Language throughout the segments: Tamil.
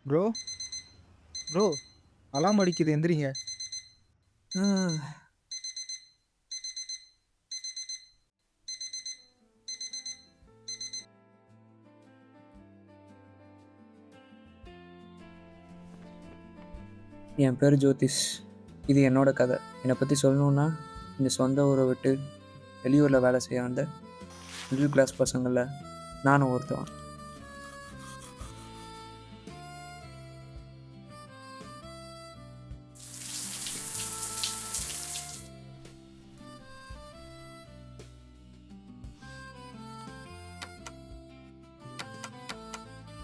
ப்ரோ, ப்ரோ அலார்ம் அடிக்குது எந்திரிங்க. என் பேர் ஜோதிஷ். இது என்னோட கதை. என்னை பற்றி சொல்லணுன்னா, இந்த சொந்த ஊரை விட்டு வெளியூரில் வேலை செய்ய வந்த மிடில் கிளாஸ் பசங்களில் நானும் ஒருத்தவன்.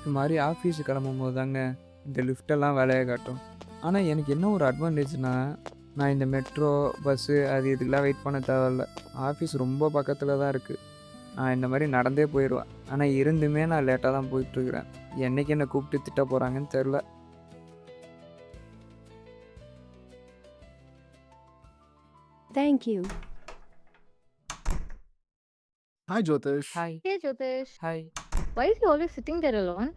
இது மாதிரி ஆஃபீஸு கிளம்பும்போது தாங்க இந்த லிஃப்டெல்லாம் வேலையை காட்டும். ஆனால் எனக்கு என்ன ஒரு அட்வான்டேஜ்னால், நான் இந்த மெட்ரோ பஸ்ஸு அது இதுக்கெலாம் வெயிட் பண்ண தேவையில்ல. ஆஃபீஸ் ரொம்ப பக்கத்தில் தான் இருக்குது. நான் இந்த மாதிரி நடந்தே போயிடுவேன். ஆனால் இருந்துமே நான் லேட்டாக தான் போயிட்டுருக்கிறேன். என்றைக்கு என்னை கூப்பிட்டு திட்ட போகிறாங்கன்னு தெரில. Thank you. Hi, Jyotish. Hi. Hey Jyotish, hi. why is he always sitting there alone?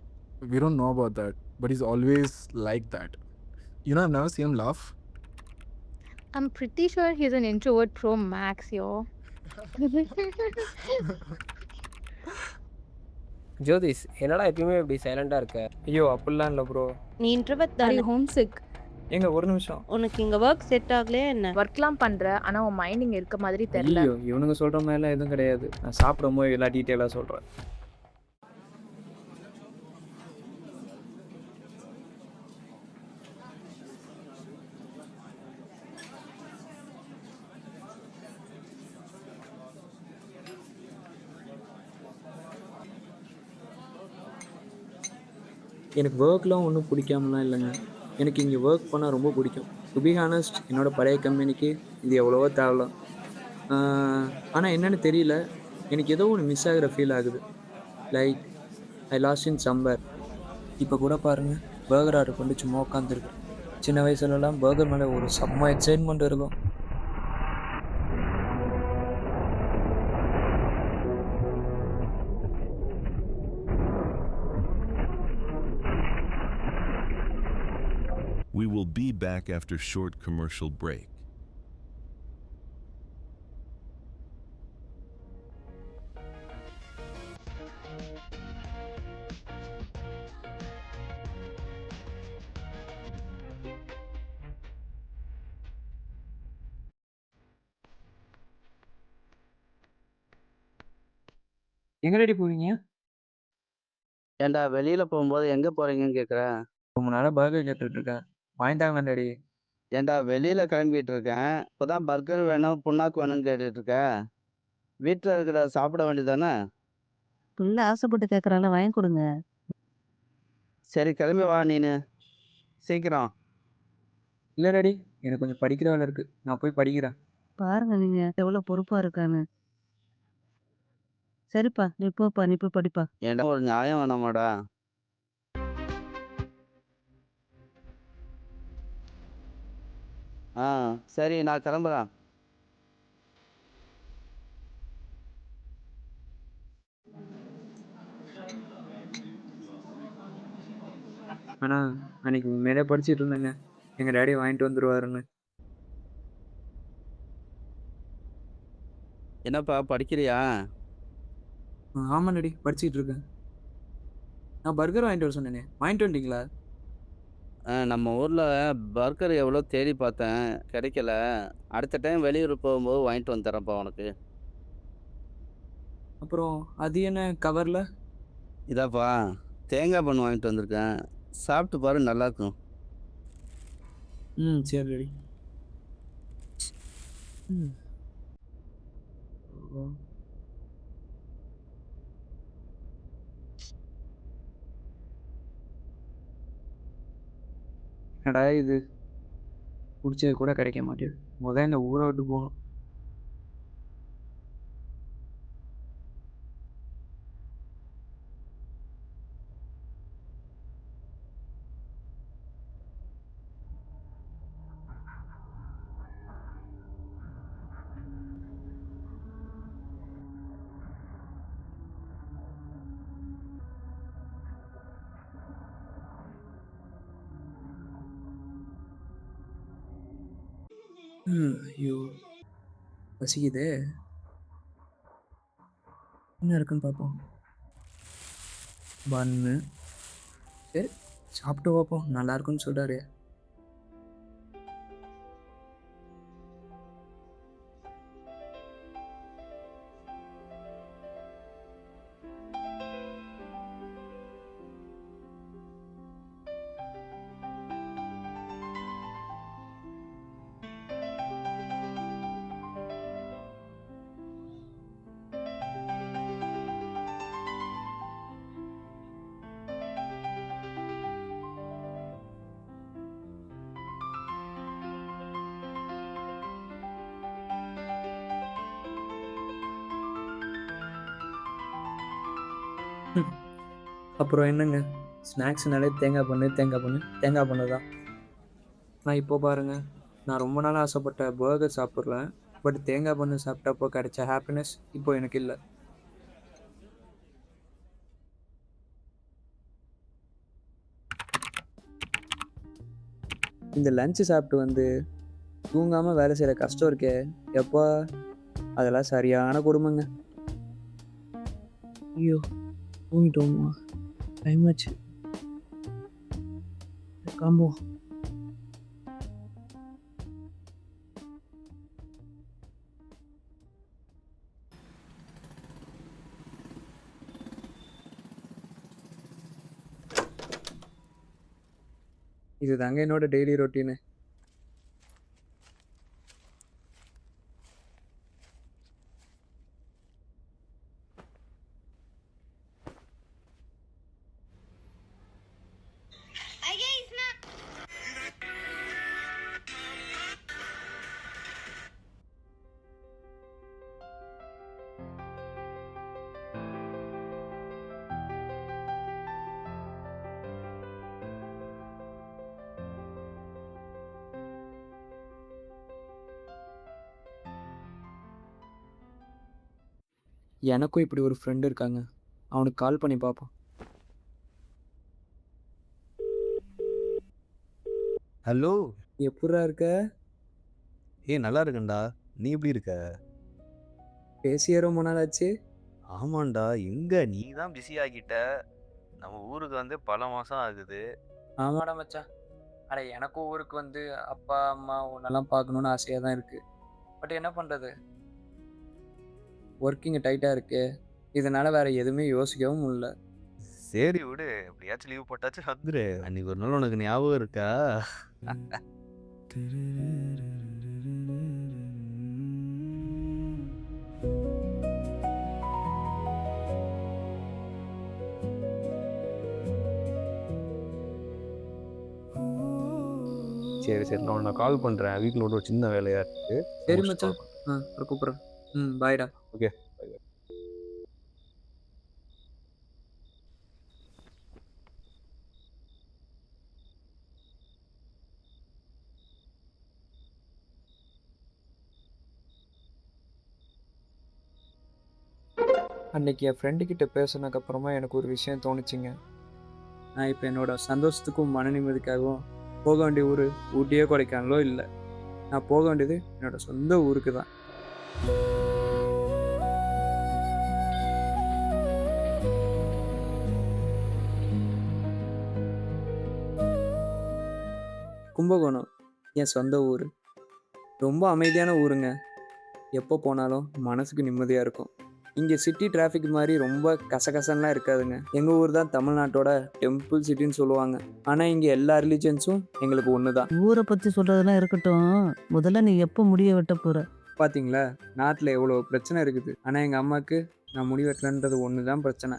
We don't know about that, but he's always like that. You know, I've never seen him laugh. I'm pretty sure he's an introvert pro max, yo. Jyotish, என்னடா எப்பயுமே இப்படி சைலண்டாக இருக்க? ஐயோ அப்படிலாம் இல்லை ப்ரோ. நீ இன்ட்ரோவர்ட் Are தானே? you homesick? எங்க ஒரு நிமிஷம். உனக்கு இங்க ஒர்க் செட் ஆகலையா என்ன? ஒர்க்லாம் பண்ற ஆனா உன் மைண்ட் இங்க இருக்க மாதிரி தெரியல. ஐயோ இவனுங்க சொல்கிற மாதிரிலாம் எதுவும் கிடையாது. நான் சாப்பிடும்போது எல்லாம் டீட்டெயிலாக சொல்கிறேன். எனக்கு ஒர்க்லாம் ஒன்றும் பிடிக்காமலாம் இல்லைங்க. எனக்கு இங்கே ஒர்க் பண்ணால் ரொம்ப பிடிக்கும். டு பி ஹானஸ்ட், என்னோடய பழைய கம்பெனிக்கு இது எவ்வளவோ தேவலாம். ஆனால் என்னென்னு தெரியல, எனக்கு ஏதோ ஒன்று மிஸ் ஆகிற ஃபீல் ஆகுது. Like I last in somewhere. இப்போ கூட பாருங்கள், பர்கர் ஆர்டர் பண்ணி சும்மா உட்காந்துருக்கேன். சின்ன வயசுலலாம் பர்கர் மேலே ஒரு செம்ம எக்ஸைட்மெண்ட் இருக்கும். We will be back after short commercial break. எங்கடி போவீங்க? ஏன்டா வெளியில போகும்போது எங்க போறீங்கன்னு கேக்குறேன். ரொம்ப நாளாக பர்கர் கேட்டுட்டு இருக்கேன். வாங்கிட்டாங்க டாடி. ஏன்டா வெளியில கிளம்பிட்டு இருக்கேன், இப்பதான் பர்கர் வேணும் புண்ணாக்கு வேணும்னு கேட்டுட்டு இருக்க. வீட்டுல இருக்கிற சாப்பிட வேண்டியதானே? புள்ள ஆசைப்பட்டு கேக்குறால, வாங்கி கொடுங்க. சரி கிளம்பி வா நீனு, சீக்கிரம். இல்லை டாடி, எனக்கு கொஞ்சம் படிக்கிற வேலை இருக்குது. நான் போய் படிக்கிறேன். பாருங்க நீங்க எவ்வளவு பொறுப்பா இருக்கான்னு. சரிப்பா, நீ போப்பா, நீ போய் படிப்பா. ஏன்டா ஒரு நியாயம் வேணாமாடா? ஆ சரி, நான் கிளம்புறேன். ஆனால் அன்றைக்கி உண்மையிலே படிச்சுட்டு இருந்தேங்க. எங்கள் டாடி வாங்கிட்டு வந்துடுவாருன்னு. என்னப்பா படிக்கிறியா? ஆமாம் டாடி, படிச்சுட்டு இருக்கேன். நான் பர்கர் வாங்கிட்டு வர சொன்னேனே, வாங்கிட்டு வந்துட்டீங்களா? நம்ம ஊர்ல பர்கர் எவ்வளோ தேடி பார்த்தேன், கிடைக்கல. அடுத்த டைம் வெளியூர் போகும்போது வாங்கிட்டு வந்து தரேன்ப்பா உனக்கு. அப்புறம் அது என்ன கவரில்? இதாப்பா தேங்காய் பண்ணு வாங்கிட்டு வந்திருக்கேன், சாப்பிட்டு பாரு, நல்லா இருக்கும். சரி டாடி. ஓ. என்னடா இது, பிடிச்சது கூட கிடைக்க மாட்டேங்குது. முதல்ல இந்த ஊரை விட்டு போகணும். ஐயோ! பசிக்குதே. என்ன இருக்குன்னு பார்ப்போம். பன்னு. சரி, சாப்பிட்டு பார்ப்போம். நல்லா இருக்குன்னு சொல்றாரு. அப்புறம் என்னங்க, ஸ்நாக்ஸ்னாலே தேங்காய் பண்ணு தேங்காய் பண்ணு தேங்காய் பண்ணு தான். நான் இப்போ பாருங்க, நான் ரொம்ப நாள் ஆசைப்பட்ட பர்கர் சாப்பிட்றேன். பட் தேங்காய் பண்ணு சாப்பிட்டப்போ கிடைச்ச ஹாப்பினஸ் இப்போ எனக்கு இல்லை. இந்த லஞ்சு சாப்பிட்டு வந்து தூங்காமல் வேலை செய்கிற கஷ்டம் இருக்கே எப்போ, அதெல்லாம் சரியான கொடுமைங்க. ஐயோ, தூங்கிட்டோமா? டைம் ஆச்சு, கிளம்புவோம். இது தாங்க என்னோட டெய்லி ரொட்டீனு. எனக்கும் இப்படி ஒரு ஃப்ரெண்டு இருக்காங்க. அவனுக்கு கால் பண்ணி பார்ப்போம். ஹலோ. எப்படிடா இருக்க? நல்லா இருக்கேன்டா. நீ எப்படி இருக்க? பேசியே ரொம்ப நாள் ஆச்சு. ஆமாண்டா, எங்க நீ தான் பிஸி ஆகிட்ட. நம்ம ஊருக்கு வந்து பல மாசம் ஆகுது. ஆமாடா மச்சான். அட எனக்கும் ஊருக்கு வந்து அப்பா அம்மா உன்னெல்லாம் பார்க்கணுன்னு ஆசையாக தான் இருக்குது. பட் என்ன பண்ணுறது, ஒர்க்கிங் டைட்டாக இருக்கு. இதனால் வேறு எதுவுமே யோசிக்கவும் முடியல. சரி விடு, எப்படியாச்சும் லீவ் போட்டாச்சு வந்துரு. அன்னைக்கு ஒரு நாள் உனக்கு ஞாபகம் இருக்கா? சரி சரி, நான் உன்னை கால் பண்ணுறேன். வீட்டில் ஒரு சின்ன வேலையாக இருக்குது. சரி மச்சான், அப்புறம் கூப்பிட்றேன். பாய்டா. ஓகே. அன்னைக்கு என் ஃப்ரெண்டுக்கிட்ட பேசினதுக்கப்புறமா எனக்கு ஒரு விஷயம் தோணுச்சுங்க. நான் இப்போ என்னோட சந்தோஷத்துக்கும் மன நிம்மதிக்காகவும் போக வேண்டிய ஊர் ஊட்டியோ கொடைக்கானலோ இல்லை. நான் போக வேண்டியது என்னோட சொந்த ஊருக்கு தான். கும்பகோணம் என் சொந்த ஊர். ரொம்ப அமைதியான ஊருங்க. எப்போ போனாலும் மனசுக்கு நிம்மதியாக இருக்கும். இங்கே சிட்டி டிராஃபிக் மாதிரி ரொம்ப கசகசன்லாம் இருக்காதுங்க. எங்கள் ஊர் தான் தமிழ்நாட்டோட டெம்பிள் சிட்டின்னு சொல்லுவாங்க. ஆனால் இங்கே எல்லா ரிலீஜன்ஸும் எங்களுக்கு ஒன்று தான். ஊரை பற்றி சொல்கிறதெல்லாம் இருக்கட்டும், முதல்ல நீ எப்போ முடிய வெட்ட போகிற? பார்த்தீங்களா, நாட்டில் எவ்வளோ பிரச்சனை இருக்குது. ஆனால் எங்கள் அம்மாவுக்கு நான் முடி வெட்டலன்றது ஒன்று தான் பிரச்சனை.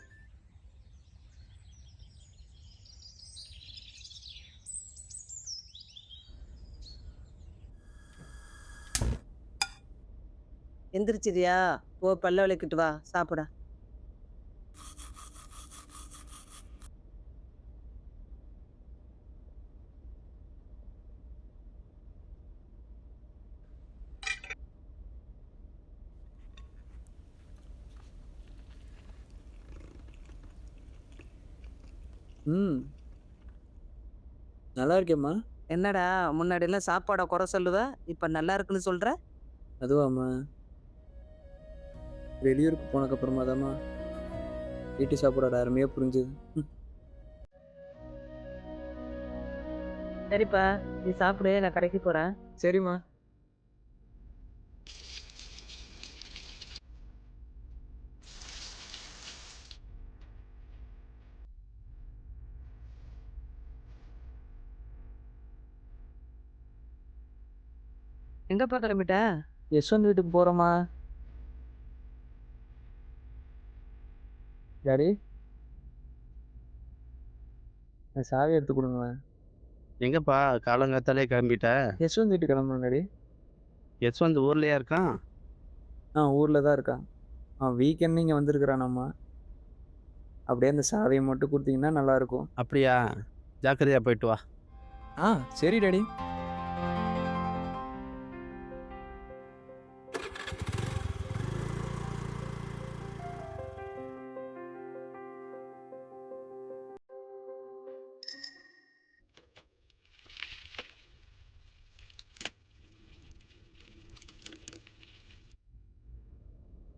எந்திரிச்சிரியா? போ, பல்ல விளக்கிட்டு வா, சாப்பிட. நல்லா இருக்கேம்மா. என்னடா முன்னாடிலாம் சாப்பாடை குறை சொல்லுவ, இப்ப நல்லா இருக்குன்னு சொல்ற? அதுவாம்மா, வெளியூருக்கு போனதுக்கப்புறமா தாம்மா வீட்டு சாப்பாடோட அருமையாக புரிஞ்சுது. சரிப்பா, நீ சாப்பிடு, நான் கடைக்கு போறேன். சரிம்மா. எங்கப்பா கிளம்பிட்ட? யஷ்வந்த் வீட்டுக்கு போகிறோம்மா. டாடி, நான் சாவி எடுத்து கொடுங்க. எங்கப்பா காலங்காத்தாலே கிளம்பிட்ட? யஷ்வந்த் வீட்டுக்கு கிளம்புறேன் டாடி. யஸ்வந்த் ஊர்லயா இருக்கான்? ஊரில் தான் இருக்கான். வீக்கெண்ட் இங்கே வந்திருக்கிறானாம்மா. அப்படியே அந்த சாவியை மட்டும் கொடுத்தீங்கன்னா நல்லாயிருக்கும். அப்படியா? ஜாக்கிரதையா போயிட்டு வா. சரி டாடி.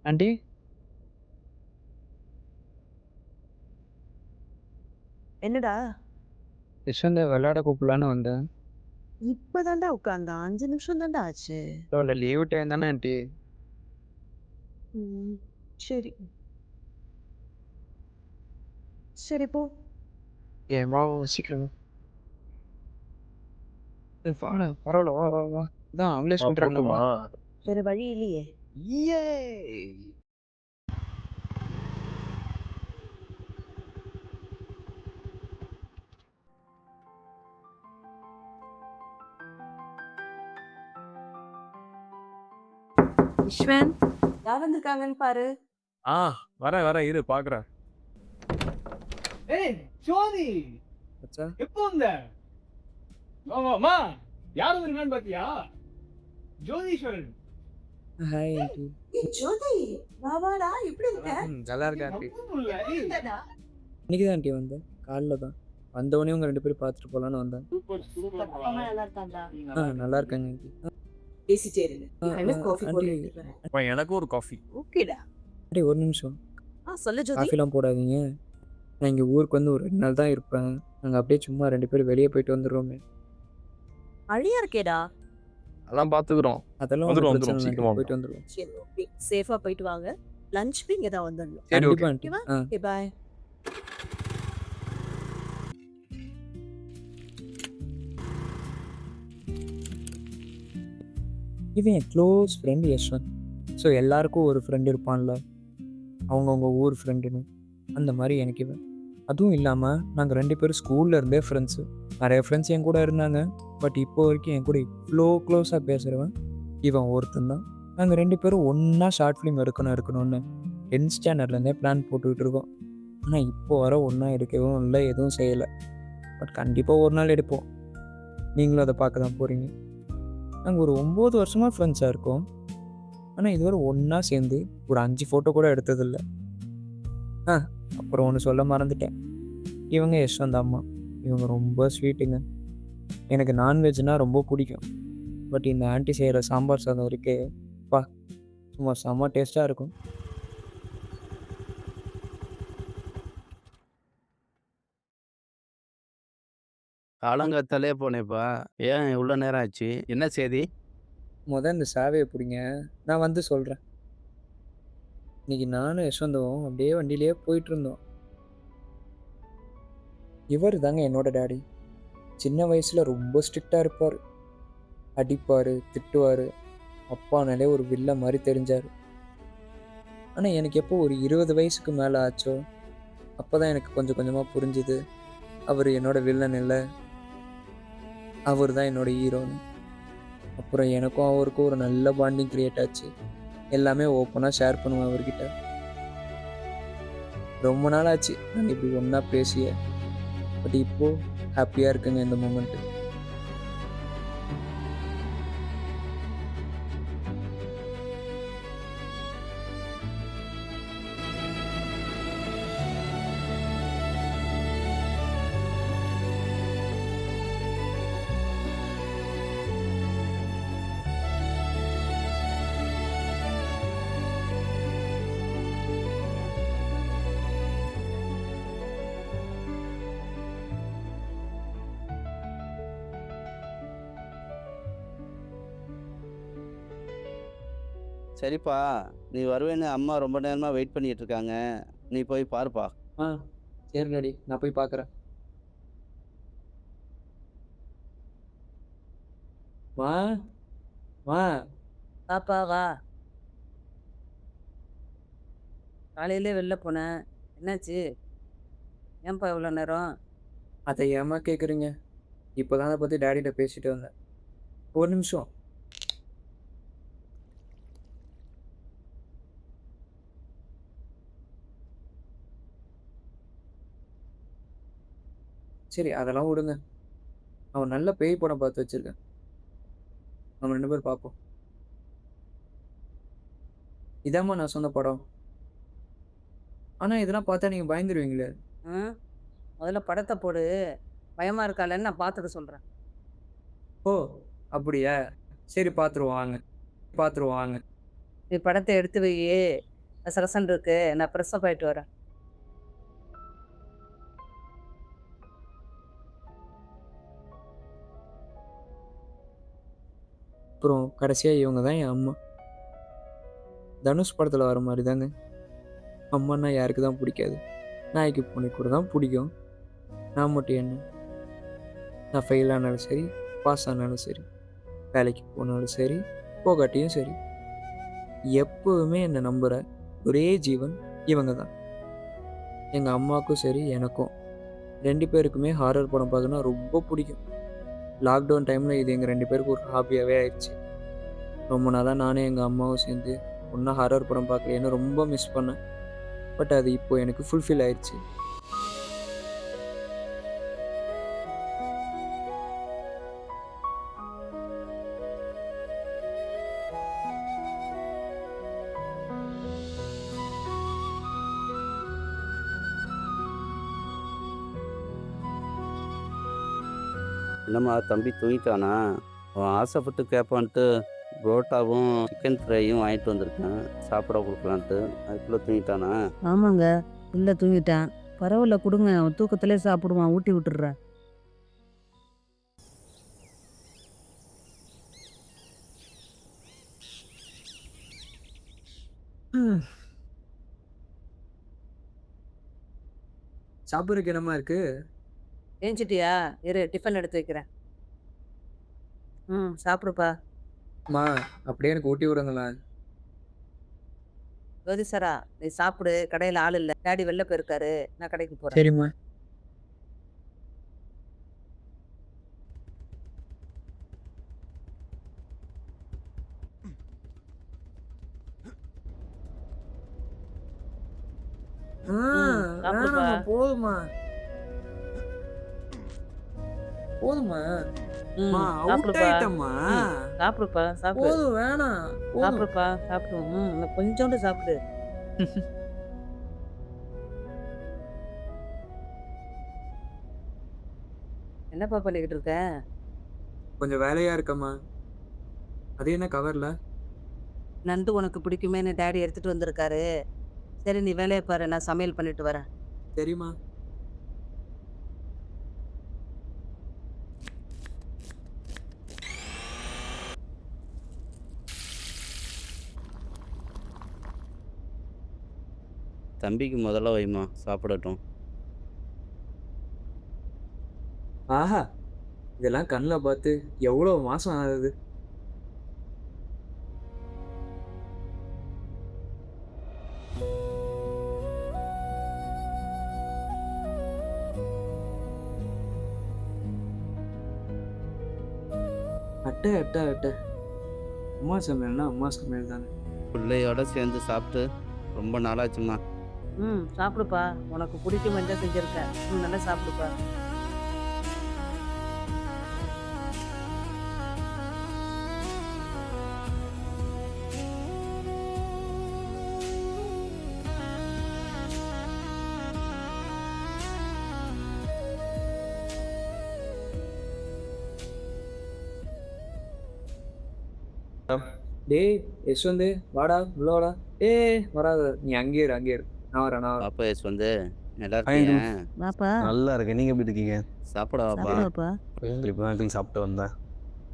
ஆண்டி, என்னடா யஷ்வந்தை விளையாட கூப்பிடலான்னு வந்தேன். இப்பதான்டா உட்கார்ந்தா, 5 நிமிஷம் தான்டா ஆச்சு. இல்லை லீவு டைம் தானே ஆண்டி. சரி சரி போ. என் மாவும் சீக்கிரம் பரவாயில்ல, வா வா வா. இதான் அவங்களே சொல்கிறாங்கம்மா. வேற வழி இல்லையே. விஸ்வன், யார் வந்திருக்காங்கன்னு பாரு. வரேன் இரு பார்க்குறேன். ஏய் ஜோதி, அச்சா, எப்போ வந்த? மாமா யார் வந்திருக்கான்னு பாத்தியா? ஜோதீஸ்வரன். Hi aunty. ஜோதி, வாடா, எப்படி இருக்க? நல்லா இருக்கேன் ஆண்டி. என்னடா? இன்னைக்கு தான் ஆண்டி வந்தேன், காலைல தான் வந்தவொடனே உங்கள் 2 பேரும் பார்த்துட்டு போகலான்னு வந்தேன். அம்மா நல்லா இருக்காங்களா? நல்லா இருக்காங்க ஆண்டி. பேசிட்டே இருங்க. காஃபி ஆண்டி, போட்டு எடுத்துறேன். எனக்கும் ஒரு காஃபி. ஓகேடா. ஆண்டி ஒரு நிமிஷம். சொல்லு ஜோதி. காஃபிலாம் போடாதீங்க. நான் இங்கே ஊருக்கு வந்து ஒரு 2 நாள் தான் இருப்பேன். நாங்கள் அப்படியே சும்மா 2 பேரும் வெளியே போயிட்டு வந்துடுறோமே. அழியா இருக்கேடா. அதெல்லாம் பார்த்துக்குறோம். அதெல்லாம் வந்துரும், ஒண்ணும் பிரச்சனை வந்துரும், இல்லை, சீக்கிரமா போயிட்டு வந்துடுவோம். சரி, ஓகே. சேஃபா போயிட்டு வாங்க. லஞ்ச் இங்க தான் வந்துடணும். சரி, கண்டிப்பா ஆண்டி. ஓகேவா? Okay, bye. இவன் என் க்ளோஸ் ஃப்ரெண்டு யஷ்வந்த். ஸோ எல்லாருக்கும் ஒரு ஃப்ரெண்டு இருப்பான்ல, அவங்கவுங்க ஊர் ஃப்ரெண்டுன்னு. அந்த மாதிரி எனக்கு இவன். அதுவும் இல்லாமல் நாங்கள் 2 பேரும் ஸ்கூல்ல இருந்தே ஃப்ரெண்ட்ஸு. நிறைய ஃப்ரெண்ட்ஸ் என் கூட இருந்தாங்க. பட் இப்போ வரைக்கும் என் கூட இவ்வளோ க்ளோஸாக பேசுகிறவன் இவன் ஒருத்தன் தான். நாங்கள் 2 பேரும் ஒன்றா ஷார்ட் ஃபிலிம் எடுக்கணும்னு 10th ஸ்டாண்டர்ட்லேருந்தே பிளான் போட்டுக்கிட்டு இருக்கோம். ஆனால் இப்போ வர ஒன்றா எடுக்கவும் இல்லை, எதுவும் செய்யலை. பட் கண்டிப்பாக ஒரு நாள் எடுப்போம். நீங்களும் அதை பார்க்க தான் போகிறீங்க. நாங்கள் ஒரு 9 வருஷமாக ஃப்ரெண்ட்ஸாக இருக்கோம். ஆனால் இதுவரை ஒன்றா சேர்ந்து ஒரு 5 ஃபோட்டோ கூட எடுத்ததில்லை. அப்புறம் ஒன்று சொல்ல மறந்துட்டேன். இவங்க யஷ்வந்த் அம்மா. இவங்க ரொம்ப ஸ்வீட்டுங்க. எனக்கு நான்வெஜ்னால் ரொம்ப பிடிக்கும். பட் இந்த ஆண்டி செய்கிற சாம்பார் சாதம் இருக்கே, பா, சும்மா செம்ம டேஸ்ட்டாக இருக்கும். காலங்காத்தாலே போனேப்பா. ஏன் இவ்வளோ நேரம் ஆச்சு? என்ன செய்தி? இந்த சாவியை பிடிங்க, நான் வந்து சொல்கிறேன். இன்னைக்கு நானும் யஷ்வந்தும் அப்படியே வண்டியிலேயே போயிட்டு இருந்தோம். இவர் தாங்க என்னோட டேடி. சின்ன வயசில் ரொம்ப ஸ்ட்ரிக்டாக இருப்பார். அடிப்பார், திட்டுவார். அப்பானாலே ஒரு வில்ல மாதிரி தெரிஞ்சார். ஆனால் எனக்கு எப்போ ஒரு 20 வயசுக்கு மேலே ஆச்சோ அப்போ தான் எனக்கு கொஞ்சம் கொஞ்சமாக புரிஞ்சுது, அவர் என்னோட வில்லன் இல்லை, அவர் தான் என்னோட ஹீரோன்னு. அப்புறம் எனக்கும் அவருக்கும் ஒரு நல்ல பாண்டிங் க்ரியேட் ஆச்சு. எல்லாமே ஓப்பனாக ஷேர் பண்ணுவேன் அவர்கிட்ட. ரொம்ப நாள் ஆச்சு நாங்கள் இப்படி ஒன்றா பேசிய. பட் இப்போது ஹாப்பியாக இருக்குங்க இந்த மூமெண்ட்டு. சரிப்பா, நீ வருவேன்னு அம்மா ரொம்ப நேரமாக வெயிட் பண்ணிட்டு இருக்காங்க. நீ போய் பாருப்பா. ஆ சரி டாடி, நான் போய் பார்க்குறேன். மா மா பாப்பா வா. காலையிலே வெளில போனேன். என்னாச்சு? ஏன்பா இவ்வளோ நேரம்? அதை ஏம்மா கேட்குறீங்க? இப்போ தான் அதை பற்றி டேடிகிட்ட பேசிட்டு வந்தேன். ஒரு நிமிஷம். சரி அதெல்லாம் விடுங்க. அவன் நல்ல பேய் படம் பார்த்து வச்சிருக்கேன். நம்ம 2 பேரும் பார்ப்போம். இதாம்மா நான் சொன்ன படம். ஆனால் இதெல்லாம் பார்த்தா நீங்கள் பயந்துருவீங்களே. ம் முதல்ல படத்தை போடு. பயமா இருக்காளன்னு நான் பார்த்துக்க சொல்கிறேன். ஓ அப்படியா? சரி பார்த்துருவோம் வாங்க. பார்த்துருவோம் வாங்க. நீ படத்தை எடுத்து வை. ரசரசன் இருக்கு. நான் ப்ரெஸ்ஸப் ஆகிட்டு வரேன். அப்புறம் கடைசியாக இவங்க தான் என் அம்மா. தனுஷ் படத்தில் வர மாதிரி தாங்க. அம்மானா யாருக்கு தான் பிடிக்காது? நாய்க்கு பூனை கூட தான் பிடிக்கும். நான் மட்டும் என்ன? நான் ஃபெயில் ஆனாலும் சரி, பாஸ் ஆனாலும் சரி, வேலைக்கு போனாலும் சரி, போகாட்டியும் சரி, எப்போவுமே என்னை நம்புகிற ஒரே ஜீவன் இவங்க தான். எங்கள் அம்மாவுக்கும் சரி எனக்கும் 2 பேருக்குமே ஹாரர் படம் பார்க்கணுன்னா ரொம்ப பிடிக்கும். லாக்டவுன் டைமில் இது எங்கள் 2 பேருக்கு ஒரு ஹாபியாகவே ஆயிடுச்சு. ரொம்ப நாளாக நானும் எங்கள் அம்மாவும் சேர்ந்து ஒன்றா ஹாரர் படம் பார்க்கலையேன்னு ரொம்ப மிஸ் பண்ணேன். பட் அது இப்போது எனக்கு ஃபுல்ஃபில் ஆயிடுச்சு. என்னம்மா தம்பி தூங்கிட்டானா? அவன் ஆசைப்பட்டு கேட்பான்ட்டு புரோட்டாவும் சிக்கன் ஃப்ரையும் வாங்கிட்டு வந்திருக்கேன், சாப்பிட கொடுக்கலான்ட்டு. அதுக்குள்ளே தூங்கிட்டானா? ஆமாங்க. இல்லை தூங்கிட்டான். பரவாயில்ல கொடுங்க, அவன் தூக்கத்திலே சாப்பிடுவான். ஊட்டி விட்டுடுறேன். சாப்பிட்றதுக்கு என்னமா இருக்கு? ஏஞ்சிட்டியா? இரு டிஃபன் எடுத்து வைக்கிறேன். சாப்பிடுப்பா. அம்மா அப்படியே எனக்கு ஊட்டி விடுங்களேன். ஜோதிசரா நீ சாப்பிடு. கடையில் ஆள் இல்லை. டாடி வெளில போயிருக்காரு. நான் கடைக்கு போகிறேன். சரிம்மா. சாப்பிடுப்பா. போதுமா போதுமா சாப்பிடுப்பா. சாப்பிடுப்பா. சாப்பிடு. போதும் வேணாம். சாப்பிடுப்பா. சாப்பிடு. இன்னும் கொஞ்சோண்டு சாப்பிடு. என்னப்பா பண்ணிக்கிட்டு இருக்க? கொஞ்சம் வேலையா இருக்கம்மா. அது என்ன கவர்ல? நண்டு உனக்கு பிடிக்குமேன்னு டாடி எடுத்துட்டு வந்திருக்காரு. சரி நீ வேலையை பாரு. நான் சமையல் பண்ணிட்டு வரேன். சரிம்மா. தம்பிக்கு முதல்ல வைமா, சாப்பிடட்டும். ஆஹா, இதெல்லாம் கண்ணில் பார்த்து எவ்வளோ மாசம் ஆகுது. அட்டை அட்டை அட்டை. அம்மா சமையல்னா அம்மா சமையல் தானே. பிள்ளையோட சேர்ந்து சாப்பிட்டு ரொம்ப நாளாச்சுமா. சாப்பிடுப்பா. உனக்கு பிடிக்குமே தான் செஞ்சிருக்கேன். நல்லா சாப்பிடுப்பா. டேய் யஷ்வந்த், வாடா உள்ள வாடா. வராத, நீ அங்கேயே இரு அங்கேயே இரு. நான் வரேன் நான் வரேன். பாப்பா யஷ்வந்த், நல்லா இருக்கீங்க? வாப்பா நல்லா இருக்கேன். நீங்கள் எப்படி இருக்கீங்க? சாப்பிடவாப்பா. சாப்பிடுவாப்பா. இப்போ தான் சாப்பிட்டு வந்தேன்.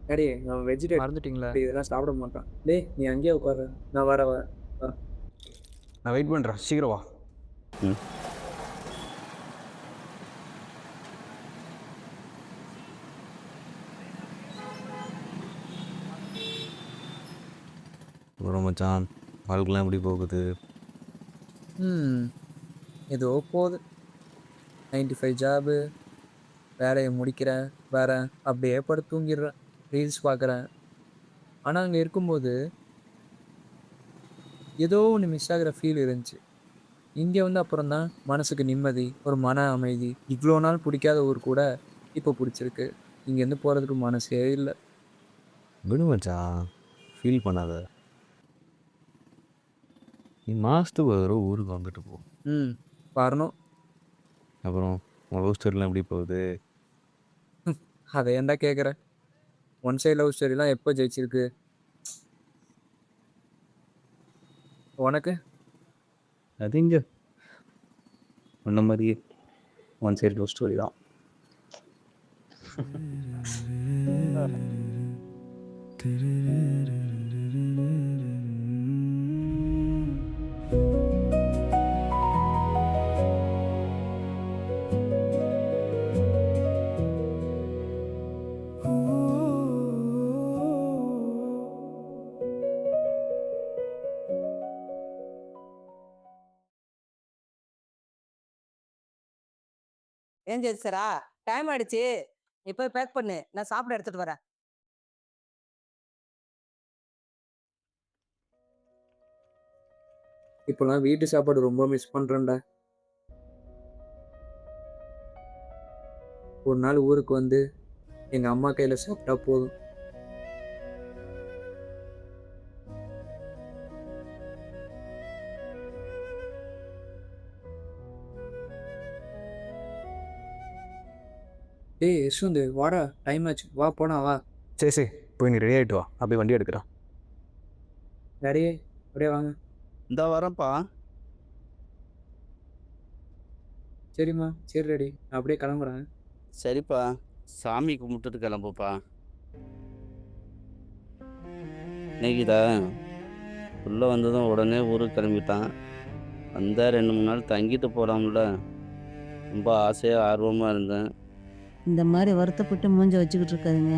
டாடி நான் வெஜிடேரியன் மறந்துட்டீங்களா? இதெல்லாம் சாப்பிட மாட்டான். டேய் நீ அங்கேயே உட்காரு, நான் வரேன். நான் வெயிட் பண்ணுறேன், சீக்கிரம் வா. ம் அப்புறம் மச்சான், வாழ்க்கைலாம் எப்படி போகுது? ஏதோ போகுது. 95 ஜாபு, வேலையை முடிக்கிறேன், வரேன், அப்படியே படுத்து தூங்கிடுறேன், ரீல்ஸ் பார்க்குறேன். ஆனால் அங்கே இருக்கும்போது ஏதோ ஒன்று மிஸ் ஆகிற ஃபீல் இருந்துச்சு. இங்கே வந்து அப்புறம் தான் மனசுக்கு நிம்மதி, ஒரு மன அமைதி. இவ்வளோ நாள் பிடிக்காத ஊர் கூட இப்போ பிடிச்சிருக்கு. இங்கேருந்து போகிறதுக்கு மனசே இல்லை. விடு மச்சான், ஃபீல் பண்ணாத. நீ மாதத்துக்கு ஒரு தடவை ஊருக்கு வந்துட்டு போ. வரணும். அப்புறம் உன் லவ் ஸ்டோரிலாம் எப்படி போகுது? அதை ஏன்டா கேட்குறேன்? ஒன் சைட் லவ் ஸ்டோரிலாம் எப்போ ஜெயிச்சிருக்கு? உனக்கு? அது இங்கே உன்ன மாதிரியே ஒன் சைடு லவ் ஸ்டோரி தான். ஏன் ஜெயிச்சரா? டைம் ஆயிடுச்சு. நீ போய் பேக் பண்ணு, நான் சாப்பிட எடுத்துட்டு வரேன். இப்போலாம் வீட்டு சாப்பாடு ரொம்ப மிஸ் பண்ணுறேன்டா. ஒரு நாள் ஊருக்கு வந்து எங்கள் அம்மா கையில் சாப்பிட்டா போதும். டேய் யஷ்வந்த், வாடா, டைம் ஆச்சு, வா போனா வா. சரி போய் நீ ரெடி ஆகிட்டு வா, அப்படியே வண்டி எடுக்கிறேன். டாடி அப்படியே வாங்க. இந்த வரேன்ப்பா. சரிம்மா, சரி டாடி, நான் அப்படியே கிளம்புறேன். சரிப்பா, சாமி கும்பிட்டுட்டு கிளம்புப்பா. இன்னைக்குதா உள்ளே வந்ததும் உடனே ஊருக்கு கிளம்பிட்டான். வந்தால் 2-3 நாள் தங்கிட்டு போகலாம்ல. ரொம்ப ஆசையாக ஆர்வமாக இருந்தேன். இந்த மாதிரி வருத்தப்பட்டு மூஞ்ச வச்சுக்கிட்டு இருக்காதுங்க.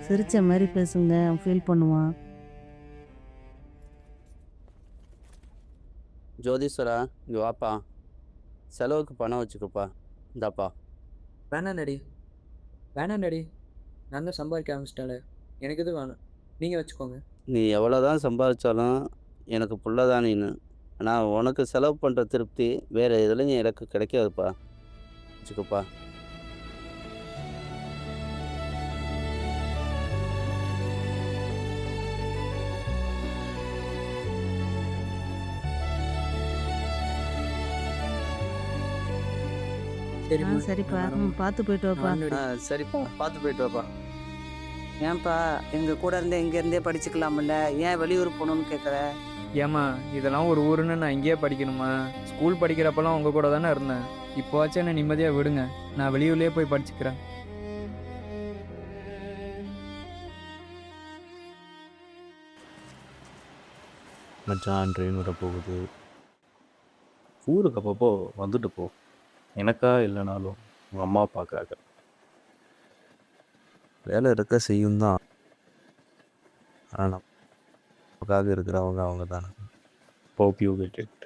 சிரிச்ச மாதிரி பேசுங்க, அவன் ஃபீல் பண்ணுவான். ஜோதீஸ்வரா, இங்கே வாப்பா. செலவுக்கு பணம் வச்சுக்கப்பா. இந்தாப்பா. வேணாம் டாடி, வேணாம் டாடி, நான் தான் சம்பாதிக்க ஆரம்பிச்சிட்டாலே, எனக்கு எதுவும் வேணாம், நீங்கள் வச்சுக்கோங்க. நீ எவ்வளோ தான் சம்பாதிச்சாலும் எனக்கு புள்ள தான் நீனு. ஆனால் உனக்கு செலவு பண்ணுற திருப்தி வேறு எதுலையும் எனக்கு கிடைக்காதுப்பா. வச்சுக்கப்பா. சரிம்மா, சரிப்பா, நான் வரேன். பார்த்து போயிட்டு வாப்பா. நான் டாடி. சரிப்பா, பார்த்து போயிட்டு வாப்பா. ஏன்பா எங்க கூட இருந்தே இங்க இருந்தே படிச்சுக்கலாம்ல, ஏன் வெளியூர் போகணும்னு கேட்குற? ஏம்மா இதெல்லாம் ஒரு ஊருன்னு நான் இங்கேயே படிக்கணுமா? ஸ்கூல் படிக்கிறப்பெல்லாம் உங்கள் கூட தானே இருந்தேன். இப்போவாச்சும் என்ன நிம்மதியாக விடுங்க, நான் வெளியூர்லேயே போய் படிச்சுக்கிறேன். மச்சான், ட்ரெயின் வர போகுது. ஊருக்கு அப்பப்போ வந்துட்டு போ. எனக்கா இல்லைனாலும் உங்கள் அம்மா அப்பாக்காக. வேலை இருக்க செய்யும் தான், ஆனால் நமக்காக இருக்கிறவங்க அவங்க தானே. Hope you get it.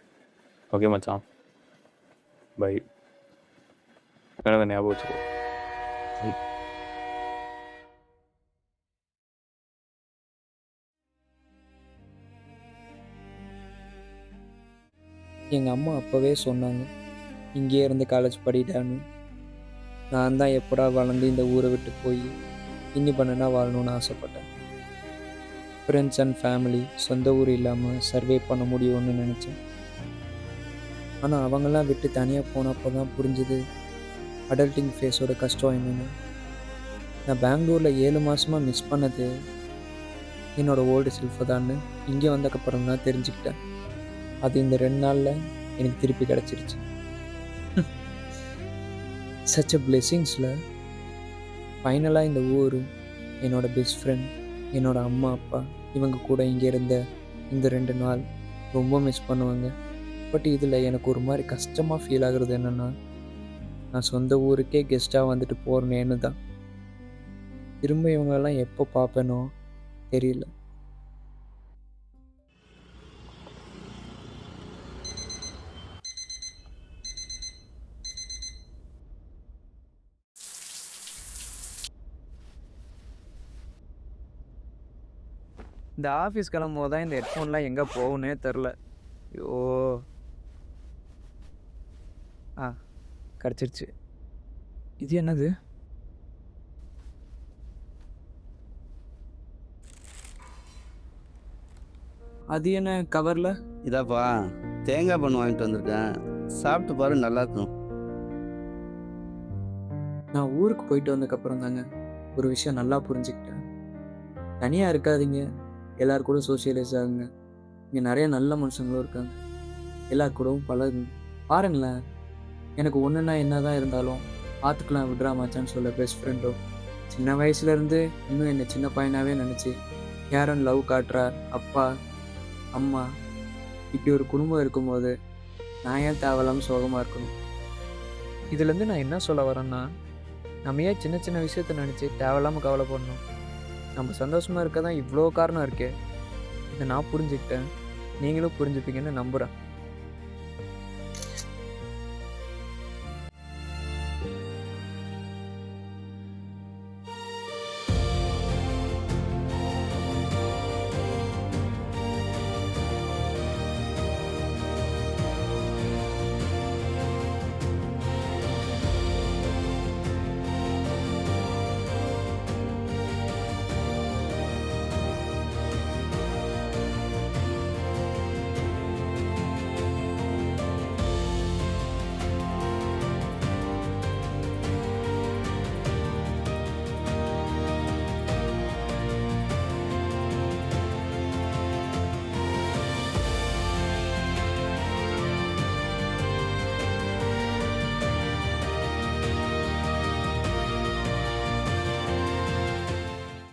Okay மச்சான், பை. எனக்கு ஞாபகம் வச்சுக்கோ. எங்கள் அம்மா அப்போவே சொன்னாங்க, இங்கேயே இருந்து காலேஜ் படிட்டான்னு. நான் தான் எப்படா வளர்ந்து இந்த ஊரை விட்டு போய் இண்டிபெண்டண்டாக வாழணும்னு ஆசைப்பட்டேன். ஃப்ரெண்ட்ஸ் அண்ட் ஃபேமிலி, சொந்த ஊர் இல்லாமல் சர்வே பண்ண முடியும்னு நினச்சேன். ஆனால் அவங்கெல்லாம் விட்டு தனியாக போனப்போ தான் புரிஞ்சுது அடல்ட்டிங் ஃபேஸோட கஷ்டம் என்னென்னு. நான் பெங்களூரில் 7 மாதமாக மிஸ் பண்ணது என்னோடய ஓல்டு செல்ஃபை தான்னு இங்கே வந்தக்கப்புறம் தான் தெரிஞ்சுக்கிட்டேன். அது இந்த 2 நாளில் எனக்கு திருப்பி கிடச்சிருச்சு. சச் அ பிளெஸிங்ஸில் ஃபைனலாக இந்த ஊர் என்னோடய பெஸ்ட் ஃப்ரெண்ட், என்னோடய அம்மா அப்பா இவங்க கூட இங்கே இருந்த இந்த 2 நாள் ரொம்ப மிஸ் பண்ணுவேங்க. பட் இதில் எனக்கு ஒரு மாதிரி கஷ்டமாக ஃபீல் ஆகுறது என்னென்னா, நான் சொந்த ஊருக்கே கெஸ்ட்டாக வந்துட்டு போகிறேன்னு தான். திரும்ப இவங்களெல்லாம் எப்போ பார்ப்பேனோ தெரியல. இந்த ஆஃபீஸ் கிளம்பும்போது தான் இந்த ஹெட்ஃபோன்லாம் எங்கே போகுன்னே தெரில. ஐயோ! கிடச்சிருச்சு. இது என்னது? அது என்ன கவரில்? இதாப்பா தேங்காய் பண்ணு வாங்கிட்டு வந்திருக்கேன், சாப்பிட்டு பாரு, நல்லாயிருக்கும். நான் ஊருக்கு போயிட்டு வந்ததுக்கப்புறம் தாங்க ஒரு விஷயம் நல்லா புரிஞ்சுக்கிட்டேன். தனியாக இருக்காதீங்க, எல்லார் கூட சோஷியலைஸ் ஆகுங்க. இங்கே நிறைய நல்ல மனுஷங்களும் இருக்காங்க, எல்லார் கூடவும் பழகுங்க. பாருங்களேன், எனக்கு ஒன்றுனா என்ன தான் இருந்தாலும் பார்த்துக்கலாம் விட்றா மச்சான்னு சொல்ல பெஸ்ட் ஃப்ரெண்டோ, சின்ன வயசுலேருந்து இன்னும் என்னை சின்ன பையனாகவே நினச்சி கேர் அண்ட் லவ் காட்டுற அப்பா அம்மா, இப்படி ஒரு குடும்பம் இருக்கும்போது நான் ஏன் தேவையில்லாமல் சோகமாக இருக்கணும்? இதுலேருந்து நான் என்ன சொல்ல வரேன்னா, நம்ம ஏன் சின்ன சின்ன விஷயத்தை நினச்சி தேவையில்லாமல் கவலைப்படணும்? நம்ம சந்தோஷமாக இருக்க தான் இவ்வளோ காரணம் இருக்கே. இதை நான் புரிஞ்சுக்கிட்டேன், நீங்களும் புரிஞ்சுப்பீங்கன்னு நம்புகிறேன்.